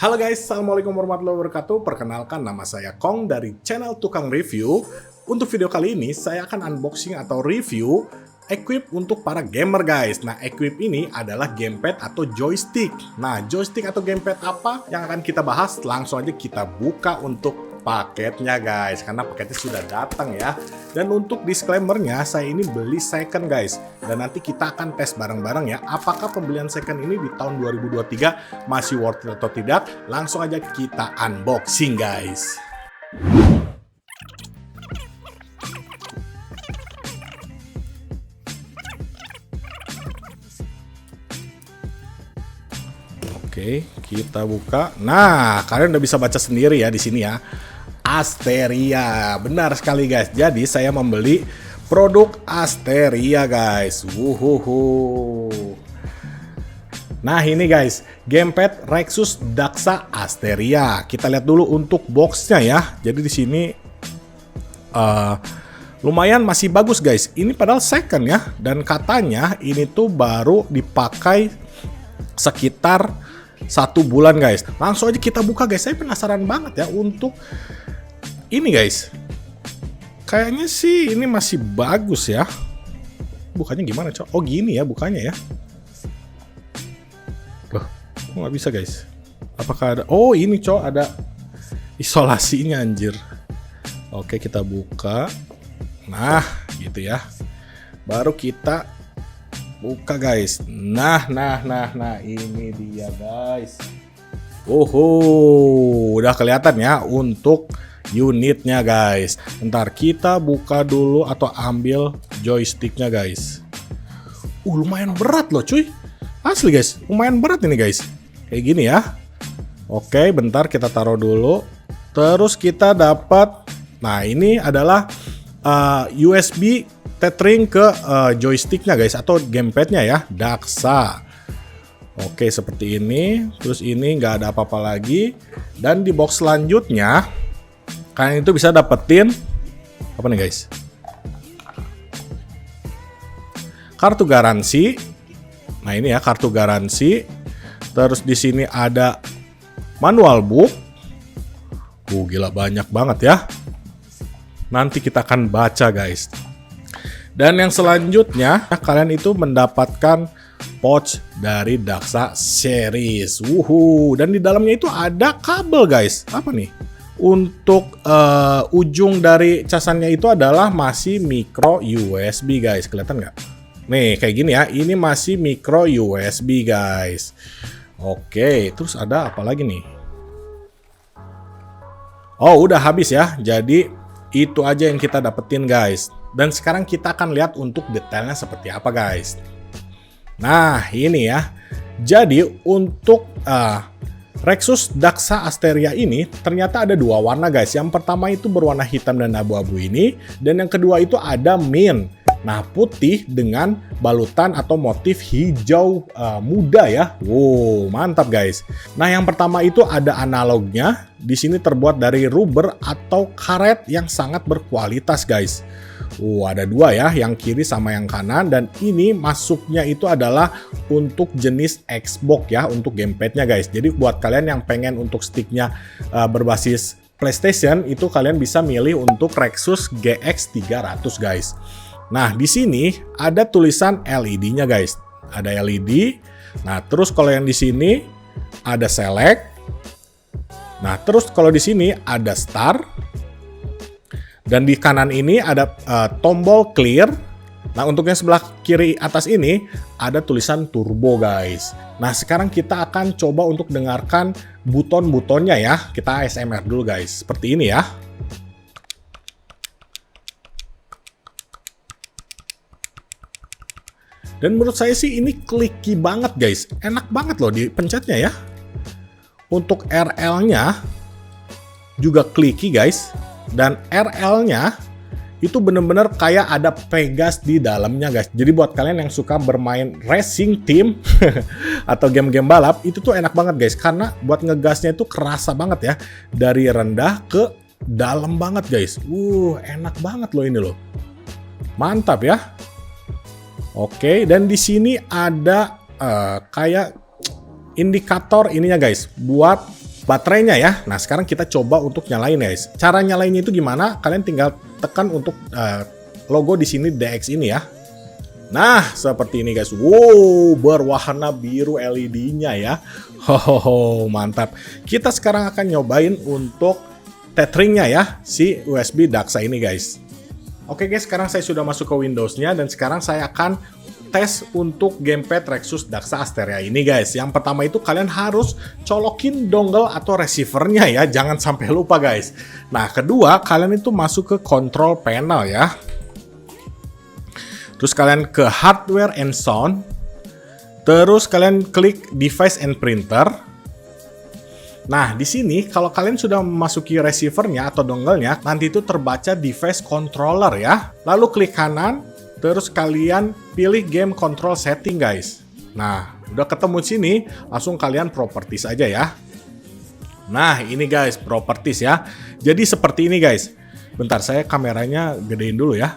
Halo guys, Assalamualaikum warahmatullahi wabarakatuh. Perkenalkan, nama saya Kong dari channel Tukang Review. Untuk video kali ini, saya akan unboxing atau review equip untuk para gamer guys. Nah, equip ini adalah gamepad atau joystick. Nah, joystick atau gamepad apa yang akan kita bahas? Langsung aja kita buka untuk paketnya guys, karena paketnya sudah datang ya. Dan untuk disclaimernya, saya ini beli second guys, dan nanti kita akan tes bareng-bareng ya, apakah pembelian second ini di tahun 2023 masih worth it atau tidak. Langsung aja kita unboxing guys. Oke, kita buka. Nah, kalian udah bisa baca sendiri ya di sini ya. Asteria, benar sekali guys. Jadi saya membeli produk Asteria guys. Wuhuhu. Nah ini guys, gamepad Rexus Daxa Asteria. Kita lihat dulu untuk boxnya ya. Jadi di sini lumayan masih bagus guys. Ini padahal second ya. Dan katanya ini tuh baru dipakai sekitar 1 bulan guys. Langsung aja kita buka guys. Saya penasaran banget ya untuk ini guys. Kayaknya sih ini masih bagus ya. Bukanya gimana cok? Oh gini ya bukanya ya. Loh, kok nggak bisa guys? Apakah ada? Oh ini cok, ada isolasinya anjir. Oke kita buka. Nah gitu ya. Baru kita buka guys. Nah ini dia guys. Udah kelihatan ya untuk unitnya guys. Ntar kita buka dulu atau ambil joysticknya guys. Lumayan berat loh cuy. Asli guys, lumayan berat ini guys. Kayak gini ya. Oke, bentar kita taruh dulu. Terus kita dapat, nah ini adalah USB tethering ke joysticknya guys, atau gamepadnya ya, Daxa. Oke seperti ini. Terus ini nggak ada apa-apa lagi. Dan di box selanjutnya kalian itu bisa dapetin apa nih guys? Kartu garansi. Nah ini ya kartu garansi. Terus di sini ada manual book. Gila banyak banget ya. Nanti kita akan baca guys. Dan yang selanjutnya kalian itu mendapatkan pouch dari Daxa series. Dan di dalamnya itu ada kabel guys. Apa nih? Untuk ujung dari casannya itu adalah masih micro USB guys. Kelihatan nggak? Nih kayak gini ya. Ini masih micro USB guys. Oke, terus ada apa lagi nih? Oh udah habis ya. Jadi itu aja yang kita dapetin guys. Dan sekarang kita akan lihat untuk detailnya seperti apa guys. Nah ini ya. Jadi untuk Rexus Daxa Asteria ini ternyata ada 2 warna guys. Yang pertama itu berwarna hitam dan abu-abu ini. Dan yang kedua itu ada mint. Nah putih dengan balutan atau motif hijau muda ya. Mantap guys. Nah yang pertama itu ada analognya. Di sini terbuat dari rubber atau karet yang sangat berkualitas guys. Ada 2 ya, yang kiri sama yang kanan. Dan ini masuknya itu adalah untuk jenis Xbox ya, untuk gamepadnya guys. Jadi buat kalian yang pengen untuk sticknya berbasis PlayStation, itu kalian bisa milih untuk Rexus GX 300 guys. Nah di sini ada tulisan LED-nya guys. Ada LED. Nah terus kalau yang di sini ada select. Nah terus kalau di sini ada start. Dan di kanan ini ada tombol clear. Nah untuk yang sebelah kiri atas ini ada tulisan turbo guys. Nah sekarang kita akan coba untuk dengarkan buton-butonnya ya. Kita ASMR dulu guys. Seperti ini ya. Dan menurut saya sih ini clicky banget guys. Enak banget loh dipencetnya ya. Untuk RL-nya juga clicky guys. Dan RL-nya itu bener-bener kayak ada Pegas di dalamnya guys. Jadi buat kalian yang suka bermain racing team atau game-game balap, itu tuh enak banget guys. Karena buat ngegasnya itu kerasa banget ya. Dari rendah ke dalam banget guys. Enak banget loh ini loh. Mantap ya. Oke, dan di sini ada kayak indikator ininya guys, buat baterainya ya. Nah, sekarang kita coba untuk nyalain guys. Cara nyalainnya itu gimana? Kalian tinggal tekan untuk logo di sini DX ini ya. Nah, seperti ini guys. Wow, berwarna biru LED-nya ya. Hohoho, mantap. Kita sekarang akan nyobain untuk tethering-nya ya, si USB Daxa ini guys. Oke guys, sekarang saya sudah masuk ke Windows-nya dan sekarang saya akan tes untuk gamepad Rexus Daxa Asteria ini guys. Yang pertama itu kalian harus colokin dongle atau receiver-nya ya, jangan sampai lupa guys. Nah, kedua, kalian itu masuk ke control panel ya. Terus kalian ke hardware and sound. Terus kalian klik device and printer. Nah, di sini kalau kalian sudah memasuki receiver-nya atau dongle-nya, nanti itu terbaca device controller ya. Lalu klik kanan, terus kalian pilih game control setting guys. Nah, udah ketemu di sini, langsung kalian properties aja ya. Nah, ini guys, properties ya. Jadi seperti ini guys. Bentar, saya kameranya gedein dulu ya.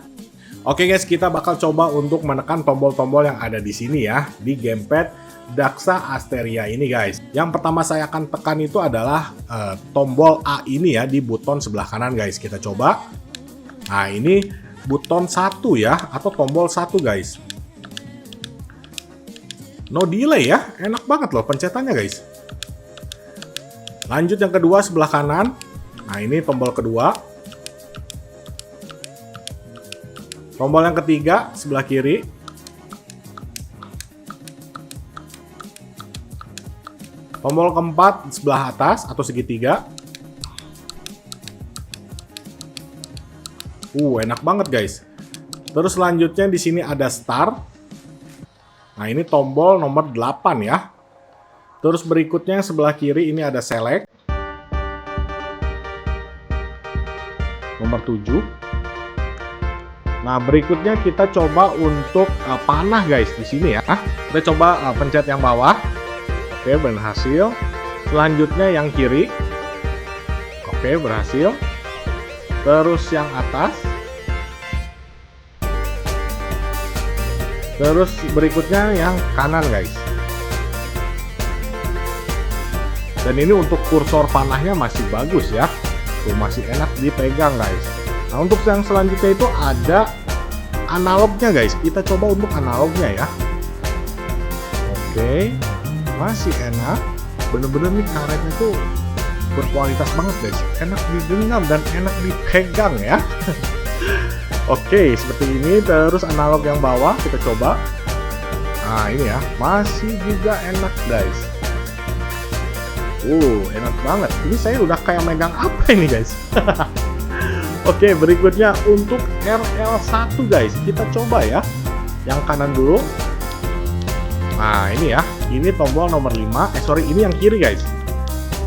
Oke guys, kita bakal coba untuk menekan tombol-tombol yang ada di sini ya, di gamepad Daxa Asteria ini guys. Yang pertama saya akan tekan itu adalah tombol A ini ya, di button sebelah kanan guys. Kita coba. Nah, ini button 1 ya, atau tombol 1 guys. No delay ya, enak banget loh pencetannya guys. Lanjut yang kedua sebelah kanan. Nah, ini tombol kedua. Tombol yang ketiga sebelah kiri. Tombol keempat sebelah atas atau segitiga. Enak banget guys. Terus selanjutnya di sini ada start. Nah, ini tombol nomor 8 ya. Terus berikutnya sebelah kiri ini ada select. Nomor 7. Nah, berikutnya kita coba untuk panah guys di sini ya. Kita coba pencet yang bawah. Oke, berhasil. Selanjutnya yang kiri. Oke, berhasil. Terus yang atas. Terus berikutnya yang kanan guys. Dan ini untuk kursor panahnya masih bagus ya. Tuh, masih enak dipegang guys. Nah, untuk yang selanjutnya itu ada analognya guys. Kita coba untuk analognya ya. Oke, masih enak. Bener-bener nih karetnya tuh berkualitas banget guys. Enak digenggam dan enak dipegang ya. Oke, seperti ini. Terus analog yang bawah kita coba. Nah, ini ya, masih juga enak guys. Enak banget. Ini saya udah kayak megang apa ini guys. Oke, berikutnya untuk RL1 guys. Kita coba ya. Yang kanan dulu. Nah, ini ya. Ini tombol nomor 5. Ini yang kiri guys.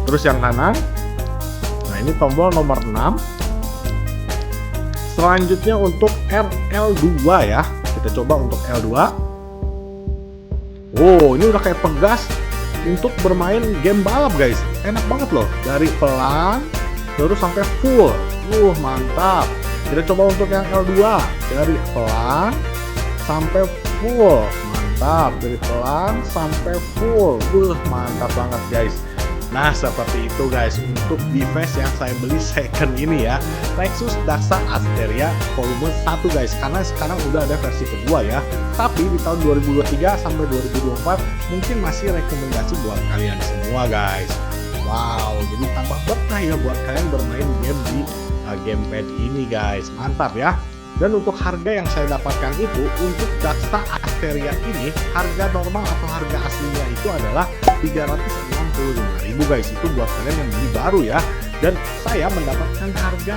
Terus yang kanan. Nah, ini tombol nomor 6. Selanjutnya untuk RL2 ya. Kita coba untuk L2. Ini udah kayak pegas untuk bermain game balap guys. Enak banget loh. Dari pelan terus sampai full. Mantap. Kita coba untuk yang L2. Dari pelan sampai full. Mantap. Dari pelan sampai full. Mantap banget guys. Nah, seperti itu guys untuk device yang saya beli second ini ya, Rexus Daxa Asteria volume 1 guys. Karena sekarang udah ada versi kedua ya. Tapi di tahun 2023 sampai 2024 mungkin masih rekomendasi buat kalian semua guys. Wow, jadi tambah betah ya buat kalian bermain game di gamepad ini guys. Mantap ya. Dan untuk harga yang saya dapatkan itu untuk Daxa Asteria ini, harga normal atau harga aslinya itu adalah 365.000 guys. Itu buat kalian yang beli baru ya. Dan saya mendapatkan harga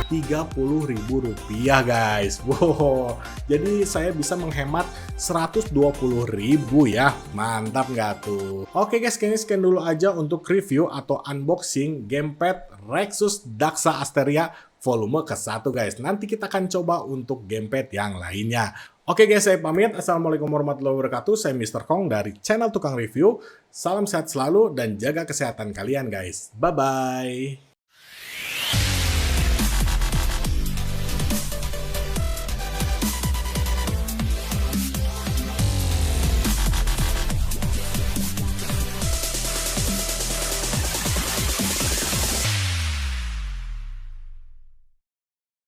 230.000 rupiah guys. Jadi saya bisa menghemat 120.000 ya. Mantap nggak tuh? Oke guys, kayaknya sekian dulu aja untuk review atau unboxing gamepad Rexus Daxa Asteria volume ke-1 guys. Nanti kita akan coba untuk gamepad yang lainnya. Oke guys, saya pamit. Assalamualaikum warahmatullahi wabarakatuh. Saya Mr. Kong dari channel Tukang Review. Salam sehat selalu dan jaga kesehatan kalian guys. Bye-bye.